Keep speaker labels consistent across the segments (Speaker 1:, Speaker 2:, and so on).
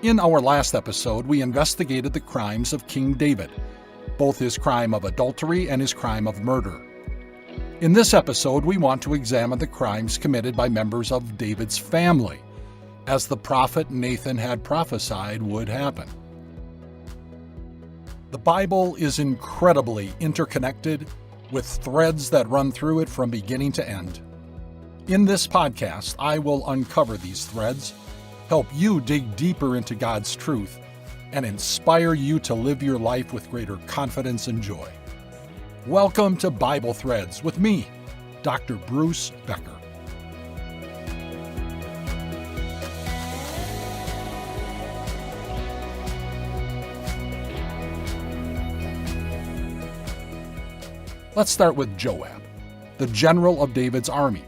Speaker 1: In our last episode, we investigated the crimes of King David, both his crime of adultery and his crime of murder. In this episode, we want to examine the crimes committed by members of David's family, as the prophet Nathan had prophesied would happen. The Bible is incredibly interconnected, with threads that run through it from beginning to end. In this podcast, I will uncover these threads, help you dig deeper into God's truth, and inspire you to live your life with greater confidence and joy. Welcome to Bible Threads with me, Dr. Bruce Becker. Let's start with Joab, the general of David's army.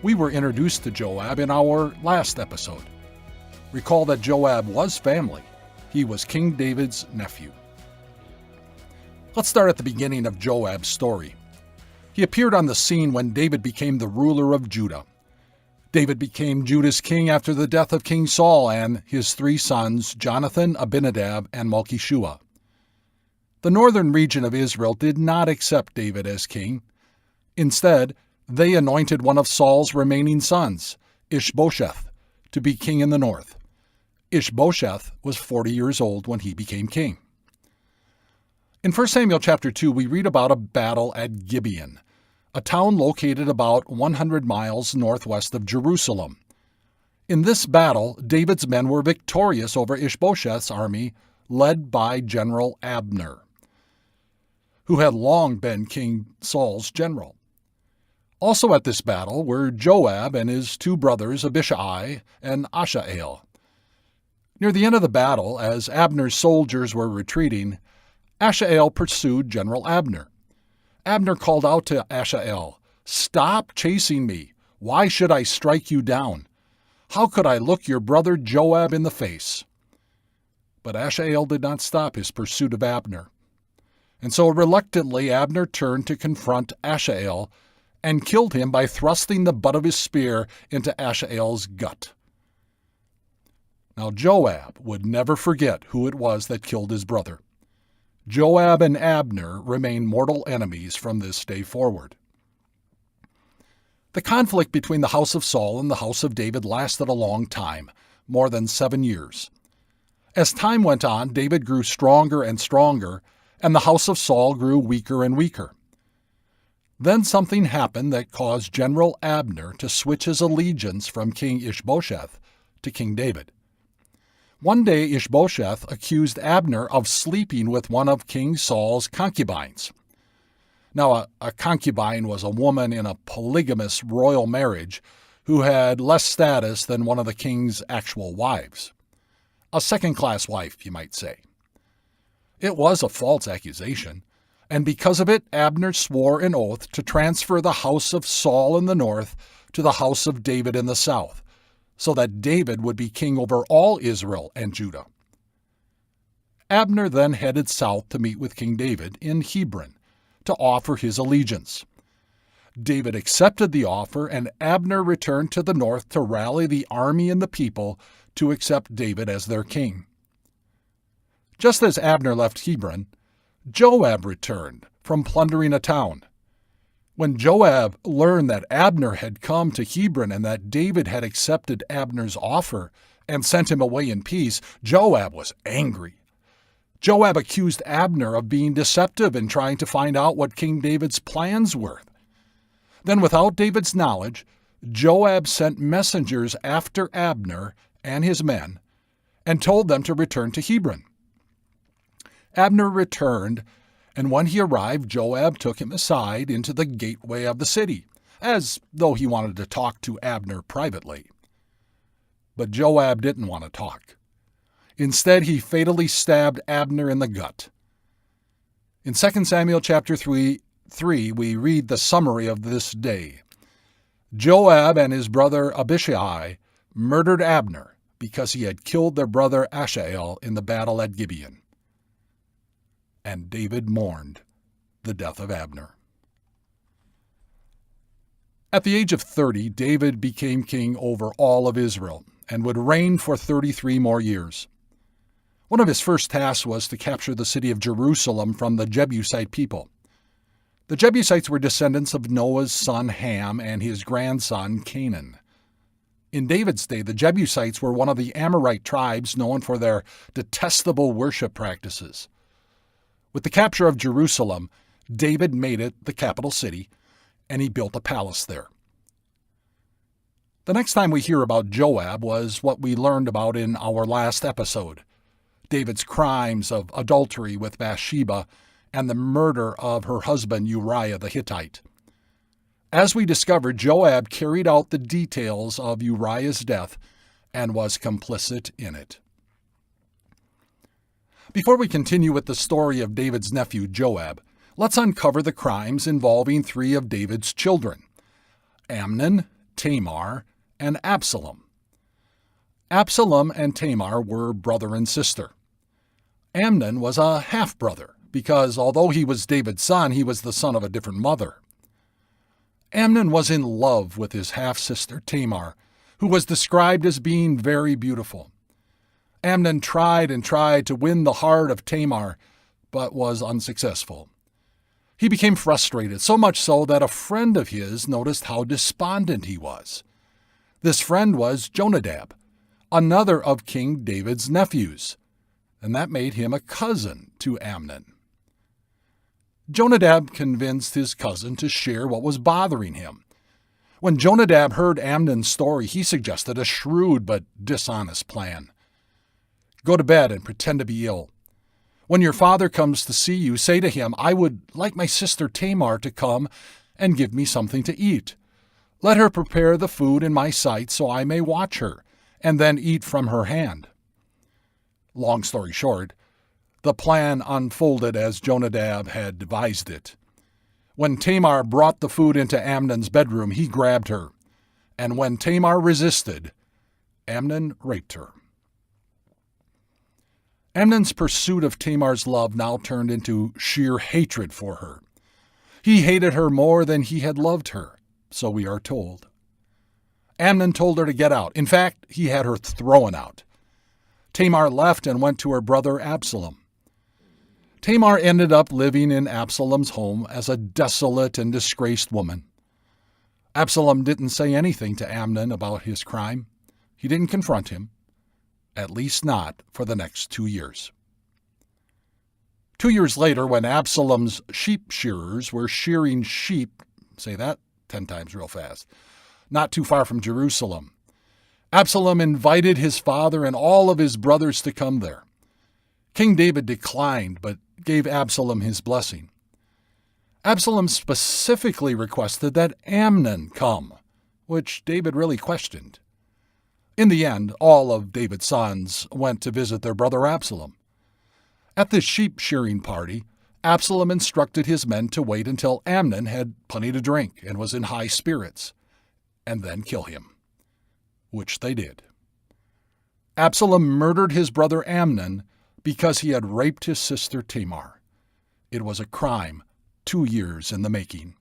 Speaker 1: We were introduced to Joab in our last episode. Recall that Joab was family. He was King David's nephew. Let's start at the beginning of Joab's story. He appeared on the scene when David became the ruler of Judah. David became Judah's king after the death of King Saul and his three sons, Jonathan, Abinadab, and Malchishua. The northern region of Israel did not accept David as king. Instead, they anointed one of Saul's remaining sons, Ishbosheth, to be king in the north. Ishbosheth was 40 years old when he became king. In 1 Samuel chapter 2, we read about a battle at Gibeon, a town located about 100 miles northwest of Jerusalem. In this battle, David's men were victorious over Ishbosheth's army, led by General Abner, who had long been King Saul's general. Also at this battle were Joab and his two brothers Abishai and Asahel. Near the end of the battle, as Abner's soldiers were retreating, Asahel pursued General Abner. Abner called out to Asahel, "Stop chasing me. Why should I strike you down? How could I look your brother Joab in the face?" But Asahel did not stop his pursuit of Abner. And so reluctantly Abner turned to confront Asahel and killed him by thrusting the butt of his spear into Asahel's gut. Now Joab would never forget who it was that killed his brother. Joab and Abner remain mortal enemies from this day forward. The conflict between the house of Saul and the house of David lasted a long time, more than 7 years. As time went on, David grew stronger and stronger, and the house of Saul grew weaker and weaker. Then something happened that caused General Abner to switch his allegiance from King Ishbosheth to King David. One day Ishbosheth accused Abner of sleeping with one of King Saul's concubines. Now, a concubine was a woman in a polygamous royal marriage who had less status than one of the king's actual wives. A second-class wife, you might say. It was a false accusation, and because of it, Abner swore an oath to transfer the house of Saul in the north to the house of David in the south, so that David would be king over all Israel and Judah. Abner then headed south to meet with King David in Hebron to offer his allegiance. David accepted the offer, and Abner returned to the north to rally the army and the people to accept David as their king. Just as Abner left Hebron, Joab returned from plundering a town. When Joab learned that Abner had come to Hebron and that David had accepted Abner's offer and sent him away in peace, Joab was angry. Joab accused Abner of being deceptive and trying to find out what King David's plans were. Then, without David's knowledge, Joab sent messengers after Abner and his men and told them to return to Hebron. Abner returned, and when he arrived, Joab took him aside into the gateway of the city, as though he wanted to talk to Abner privately. But Joab didn't want to talk. Instead, he fatally stabbed Abner in the gut. In 2 Samuel chapter 3, we read the summary of this day. Joab and his brother Abishai murdered Abner because he had killed their brother Asahel in the battle at Gibeon. And David mourned the death of Abner. At the age of 30, David became king over all of Israel, and would reign for 33 more years. One of his first tasks was to capture the city of Jerusalem from the Jebusite people. The Jebusites were descendants of Noah's son Ham and his grandson Canaan. In David's day, the Jebusites were one of the Amorite tribes known for their detestable worship practices. With the capture of Jerusalem, David made it the capital city, and he built a palace there. The next time we hear about Joab was what we learned about in our last episode, David's crimes of adultery with Bathsheba and the murder of her husband Uriah the Hittite. As we discovered, Joab carried out the details of Uriah's death and was complicit in it. Before we continue with the story of David's nephew Joab, let's uncover the crimes involving three of David's children, Amnon, Tamar, and Absalom. Absalom and Tamar were brother and sister. Amnon was a half-brother, because although he was David's son, he was the son of a different mother. Amnon was in love with his half-sister Tamar, who was described as being very beautiful. Amnon tried and tried to win the heart of Tamar, but was unsuccessful. He became frustrated, so much so that a friend of his noticed how despondent he was. This friend was Jonadab, another of King David's nephews, and that made him a cousin to Amnon. Jonadab convinced his cousin to share what was bothering him. When Jonadab heard Amnon's story, he suggested a shrewd but dishonest plan. Go to bed and pretend to be ill. When your father comes to see you, say to him, I would like my sister Tamar to come and give me something to eat. Let her prepare the food in my sight so I may watch her, and then eat from her hand. Long story short, the plan unfolded as Jonadab had devised it. When Tamar brought the food into Amnon's bedroom, he grabbed her, and when Tamar resisted, Amnon raped her. Amnon's pursuit of Tamar's love now turned into sheer hatred for her. He hated her more than he had loved her, so we are told. Amnon told her to get out. In fact, he had her thrown out. Tamar left and went to her brother Absalom. Tamar ended up living in Absalom's home as a desolate and disgraced woman. Absalom didn't say anything to Amnon about his crime. He didn't confront him, at least not for the next 2 years. 2 years later, when Absalom's sheep shearers were shearing sheep, say that 10 times real fast, not too far from Jerusalem, Absalom invited his father and all of his brothers to come there. King David declined, but gave Absalom his blessing. Absalom specifically requested that Amnon come, which David really questioned. In the end, all of David's sons went to visit their brother Absalom. At the sheep shearing party, Absalom instructed his men to wait until Amnon had plenty to drink and was in high spirits, and then kill him, which they did. Absalom murdered his brother Amnon because he had raped his sister Tamar. It was a crime 2 years in the making.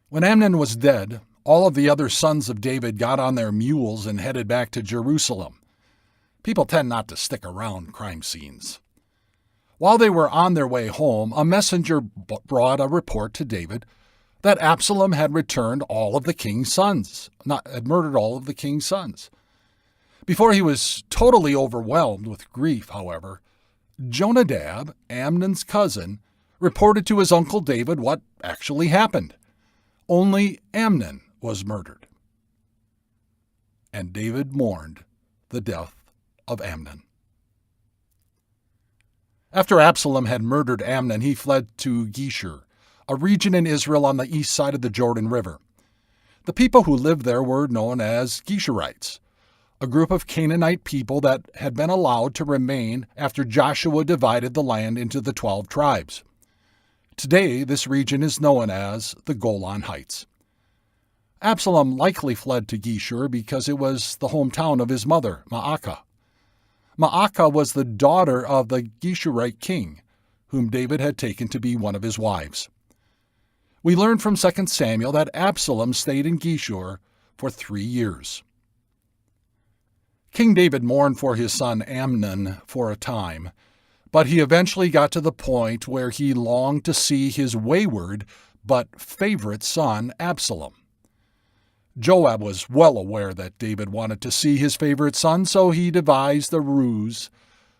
Speaker 1: When Amnon was dead, all of the other sons of David got on their mules and headed back to Jerusalem. People tend not to stick around crime scenes. While they were on their way home, a messenger brought a report to David that Absalom had returned all of the king's sons, had murdered all of the king's sons. Before he was totally overwhelmed with grief, however, Jonadab, Amnon's cousin, reported to his uncle David what actually happened. Only Amnon was murdered. And David mourned the death of Amnon. After Absalom had murdered Amnon, he fled to Geshur, a region in Israel on the east side of the Jordan River. The people who lived there were known as Geshurites, a group of Canaanite people that had been allowed to remain after Joshua divided the land into the 12 tribes. Today, this region is known as the Golan Heights. Absalom likely fled to Geshur because it was the hometown of his mother, Maacah. Maacah was the daughter of the Geshurite king, whom David had taken to be one of his wives. We learn from 2 Samuel that Absalom stayed in Geshur for 3 years. King David mourned for his son Amnon for a time, but he eventually got to the point where he longed to see his wayward but favorite son Absalom. Joab was well aware that David wanted to see his favorite son, so he devised a ruse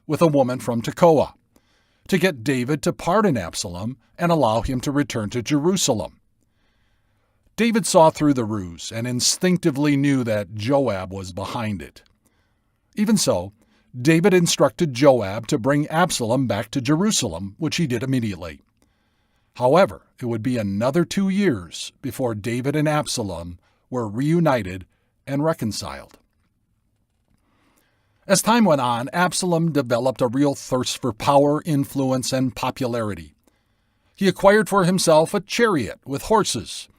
Speaker 1: with a woman from Tekoa to get David to pardon Absalom and allow him to return to Jerusalem. David saw through the ruse and instinctively knew that Joab was behind it. Even so, David instructed Joab to bring Absalom back to Jerusalem, which he did immediately. However, it would be another 2 years before David and Absalom were reunited and reconciled. As time went on, Absalom developed a real thirst for power, influence, and popularity. He acquired for himself a chariot with horses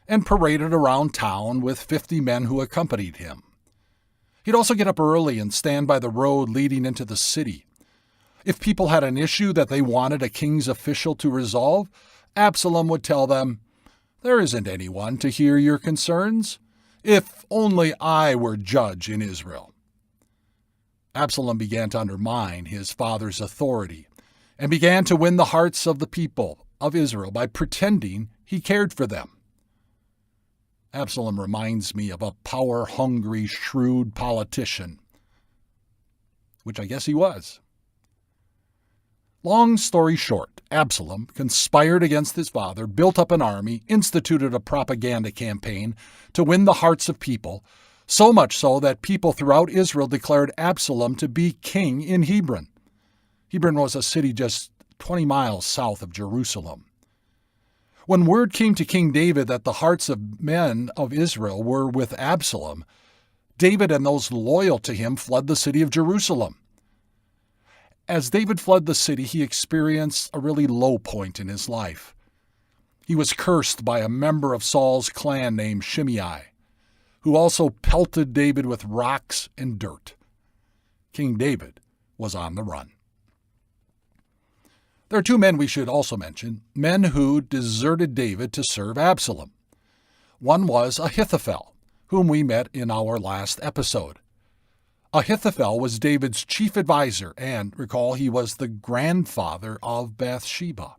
Speaker 1: and paraded around town with 50 men who accompanied him. He'd also get up early and stand by the road leading into the city. If people had an issue that they wanted a king's official to resolve, Absalom would tell them, "There isn't anyone to hear your concerns. If only I were judge in Israel." Absalom began to undermine his father's authority and began to win the hearts of the people of Israel by pretending he cared for them. Absalom reminds me of a power-hungry, shrewd politician, which I guess he was. Long story short, Absalom conspired against his father, built up an army, instituted a propaganda campaign to win the hearts of people, so much so that people throughout Israel declared Absalom to be king in Hebron. Hebron was a city just 20 miles south of Jerusalem. When word came to King David that the hearts of men of Israel were with Absalom, David and those loyal to him fled the city of Jerusalem. As David fled the city, he experienced a really low point in his life. He was cursed by a member of Saul's clan named Shimei, who also pelted David with rocks and dirt. King David was on the run. There are 2 men we should also mention, men who deserted David to serve Absalom. One was Ahithophel, whom we met in our last episode. Ahithophel was David's chief advisor, and recall he was the grandfather of Bathsheba.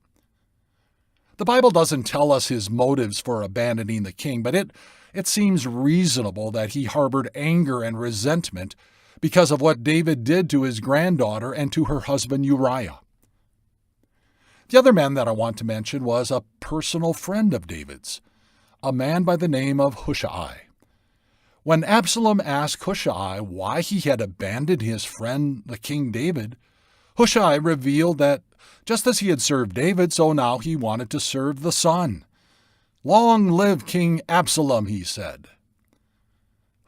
Speaker 1: The Bible doesn't tell us his motives for abandoning the king, but it seems reasonable that he harbored anger and resentment because of what David did to his granddaughter and to her husband Uriah. The other man that I want to mention was a personal friend of David's, a man by the name of Hushai. When Absalom asked Hushai why he had abandoned his friend, the King David, Hushai revealed that just as he had served David, so now he wanted to serve the son. "Long live King Absalom," he said.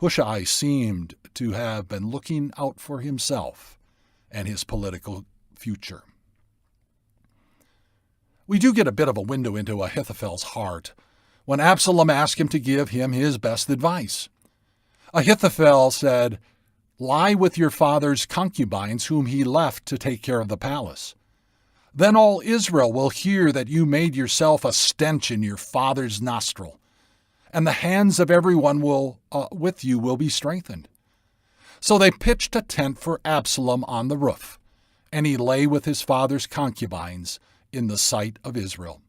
Speaker 1: Hushai seemed to have been looking out for himself and his political future. We do get a bit of a window into Ahithophel's heart when Absalom asked him to give him his best advice. Ahithophel said, "Lie with your father's concubines whom he left to take care of the palace. Then all Israel will hear that you made yourself a stench in your father's nostril, and the hands of everyone with you will be strengthened." So they pitched a tent for Absalom on the roof, and he lay with his father's concubines in the sight of Israel.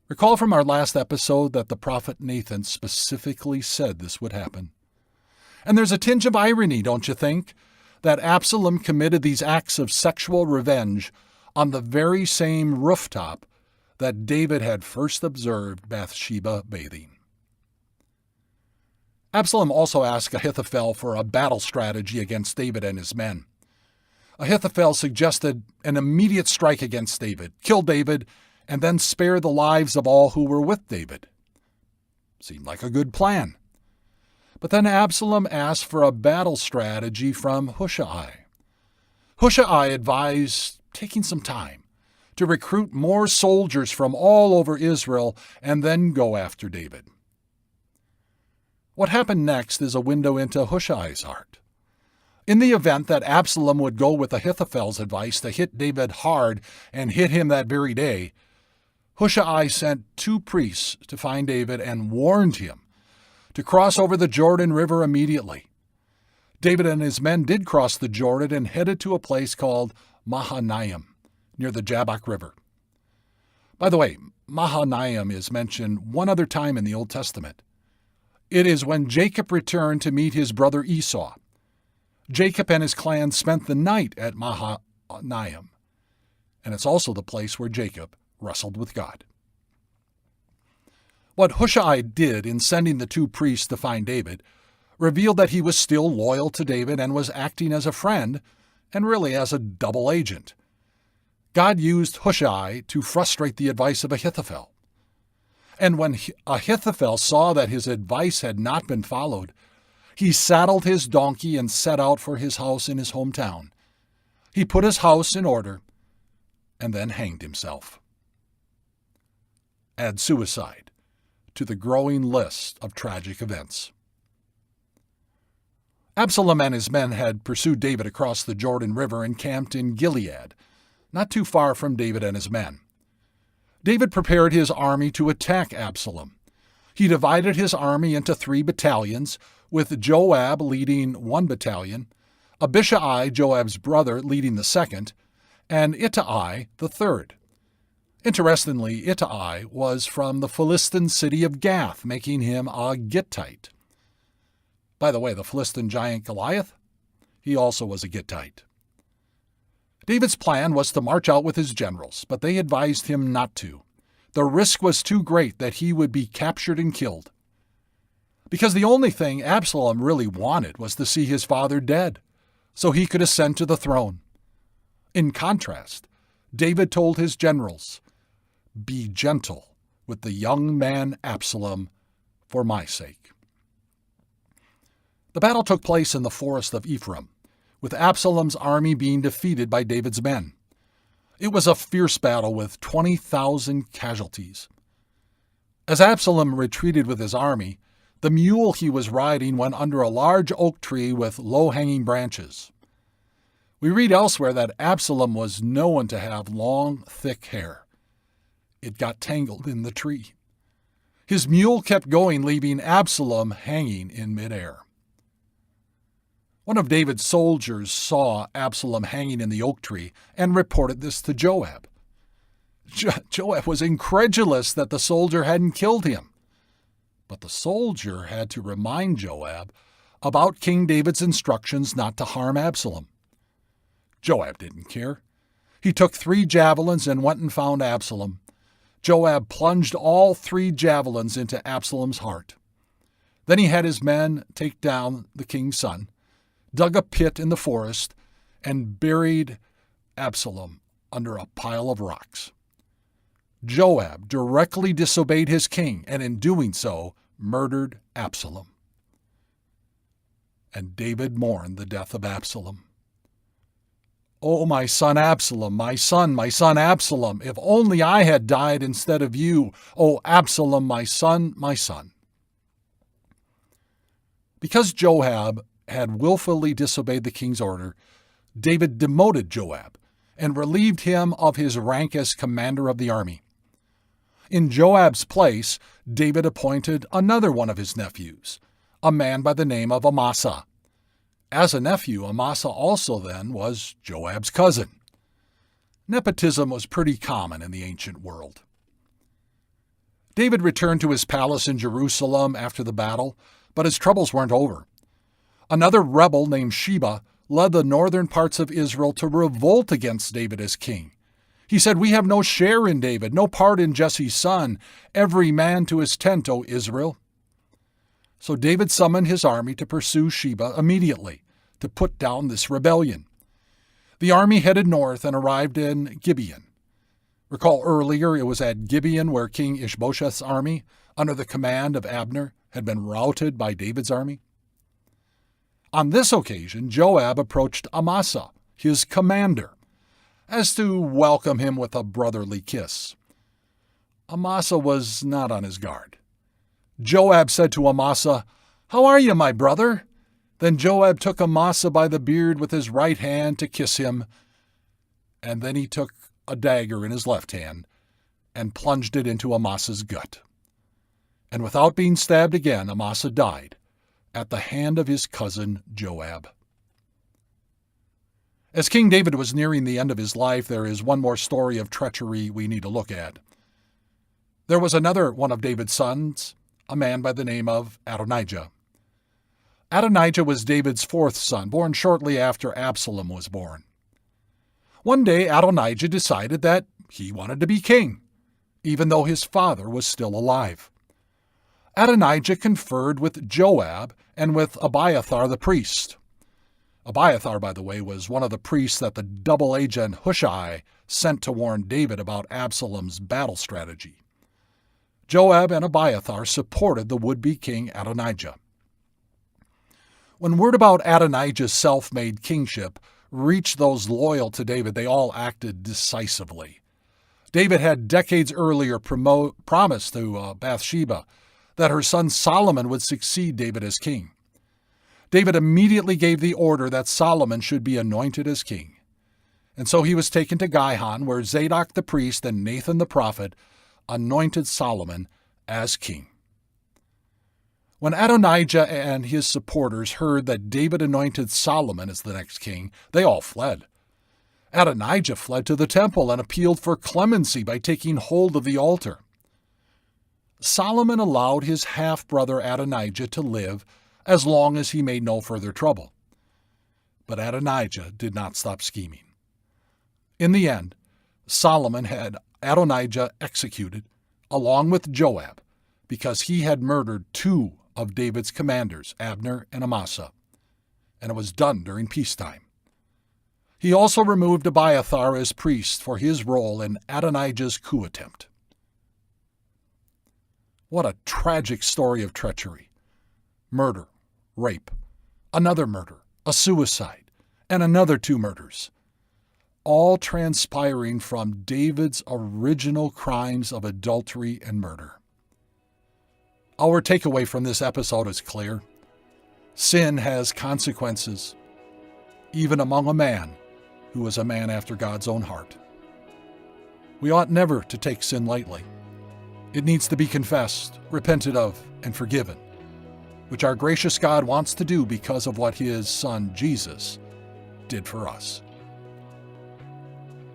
Speaker 1: Recall from our last episode that the prophet Nathan specifically said this would happen. And there's a tinge of irony, don't you think, that Absalom committed these acts of sexual revenge on the very same rooftop that David had first observed Bathsheba bathing. Absalom also asked Ahithophel for a battle strategy against David and his men. Ahithophel suggested an immediate strike against David, kill David, and then spare the lives of all who were with David. Seemed like a good plan. But then Absalom asked for a battle strategy from Hushai. Hushai advised taking some time to recruit more soldiers from all over Israel and then go after David. What happened next is a window into Hushai's heart. In the event that Absalom would go with Ahithophel's advice to hit David hard and hit him that very day, Hushai sent 2 priests to find David and warned him to cross over the Jordan River immediately. David and his men did cross the Jordan and headed to a place called Mahanaim, near the Jabbok River. By the way, Mahanaim is mentioned one other time in the Old Testament. It is when Jacob returned to meet his brother Esau. Jacob and his clan spent the night at Mahanaim, and it's also the place where Jacob wrestled with God. What Hushai did in sending the two priests to find David revealed that he was still loyal to David and was acting as a friend and really as a double agent. God used Hushai to frustrate the advice of Ahithophel. And when Ahithophel saw that his advice had not been followed, he saddled his donkey and set out for his house in his hometown. He put his house in order and then hanged himself. Add suicide to the growing list of tragic events. Absalom and his men had pursued David across the Jordan River and camped in Gilead, not too far from David and his men. David prepared his army to attack Absalom. He divided his army into 3 battalions, with Joab leading 1 battalion, Abishai, Joab's brother, leading the 2nd, and Ittai the 3rd. Interestingly, Ittai was from the Philistine city of Gath, making him a Gittite. By the way, the Philistine giant Goliath, he also was a Gittite. David's plan was to march out with his generals, but they advised him not to. The risk was too great that he would be captured and killed. Because the only thing Absalom really wanted was to see his father dead, so he could ascend to the throne. In contrast, David told his generals, "Be gentle with the young man Absalom for my sake." The battle took place in the forest of Ephraim, with Absalom's army being defeated by David's men. It was a fierce battle with 20,000 casualties. As Absalom retreated with his army, the mule he was riding went under a large oak tree with low-hanging branches. We read elsewhere that Absalom was known to have long, thick hair. It got tangled in the tree. His mule kept going, leaving Absalom hanging in midair. One of David's soldiers saw Absalom hanging in the oak tree and reported this to Joab. Joab was incredulous that the soldier hadn't killed him. But the soldier had to remind Joab about King David's instructions not to harm Absalom. Joab didn't care. He took 3 javelins and went and found Absalom. Joab plunged all 3 javelins into Absalom's heart. Then he had his men take down the king's son, dug a pit in the forest, and buried Absalom under a pile of rocks. Joab directly disobeyed his king, and in doing so, murdered Absalom. And David mourned the death of Absalom. "Oh, my son Absalom, my son Absalom, if only I had died instead of you. Oh, Absalom, my son, my son." Because Joab had willfully disobeyed the king's order, David demoted Joab and relieved him of his rank as commander of the army. In Joab's place, David appointed another one of his nephews, a man by the name of Amasa. As a nephew, Amasa also then was Joab's cousin. Nepotism was pretty common in the ancient world. David returned to his palace in Jerusalem after the battle, but his troubles weren't over. Another rebel named Sheba led the northern parts of Israel to revolt against David as king. He said, "We have no share in David, no part in Jesse's son. Every man to his tent, O Israel." So David summoned his army to pursue Sheba immediately, to put down this rebellion. The army headed north and arrived in Gibeon. Recall earlier it was at Gibeon where King Ishbosheth's army, under the command of Abner, had been routed by David's army. On this occasion, Joab approached Amasa, his commander, as to welcome him with a brotherly kiss. Amasa was not on his guard. Joab said to Amasa, "How are you, my brother?" Then Joab took Amasa by the beard with his right hand to kiss him, and then he took a dagger in his left hand and plunged it into Amasa's gut. And without being stabbed again, Amasa died, at the hand of his cousin Joab. As King David was nearing the end of his life, there is one more story of treachery we need to look at. There was another one of David's sons, a man by the name of Adonijah. Adonijah was David's fourth son, born shortly after Absalom was born. One day, Adonijah decided that he wanted to be king, even though his father was still alive. Adonijah conferred with Joab and with Abiathar the priest. Abiathar, by the way, was one of the priests that the double agent Hushai sent to warn David about Absalom's battle strategy. Joab and Abiathar supported the would-be king Adonijah. When word about Adonijah's self-made kingship reached those loyal to David, they all acted decisively. David had decades earlier promised to Bathsheba that her son Solomon would succeed David as king. David immediately gave the order that Solomon should be anointed as king. And so he was taken to Gihon, where Zadok the priest and Nathan the prophet anointed Solomon as king. When Adonijah and his supporters heard that David anointed Solomon as the next king, they all fled. Adonijah fled to the temple and appealed for clemency by taking hold of the altar. Solomon allowed his half-brother Adonijah to live as long as he made no further trouble. But Adonijah did not stop scheming. In the end, Solomon had Adonijah executed along with Joab because he had murdered two of David's commanders, Abner and Amasa, and it was done during peacetime. He also removed Abiathar as priest for his role in Adonijah's coup attempt. What a tragic story of treachery. Murder, rape, another murder, a suicide, and another two murders, all transpiring from David's original crimes of adultery and murder. Our takeaway from this episode is clear. Sin has consequences, even among a man who was a man after God's own heart. We ought never to take sin lightly. It needs to be confessed, repented of, and forgiven, which our gracious God wants to do because of what his Son, Jesus, did for us.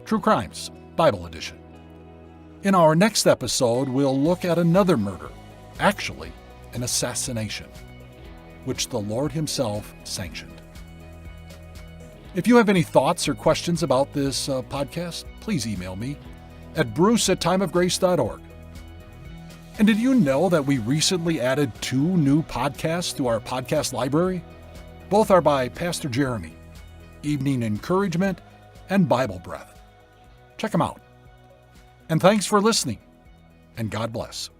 Speaker 1: True Crimes, Bible Edition. In our next episode, we'll look at another murder, actually an assassination, which the Lord himself sanctioned. If you have any thoughts or questions about this podcast, please email me at bruce@timeofgrace.org. And did you know that we recently added 2 new podcasts to our podcast library? Both are by Pastor Jeremy, Evening Encouragement and Bible Breath. Check them out. And thanks for listening, and God bless.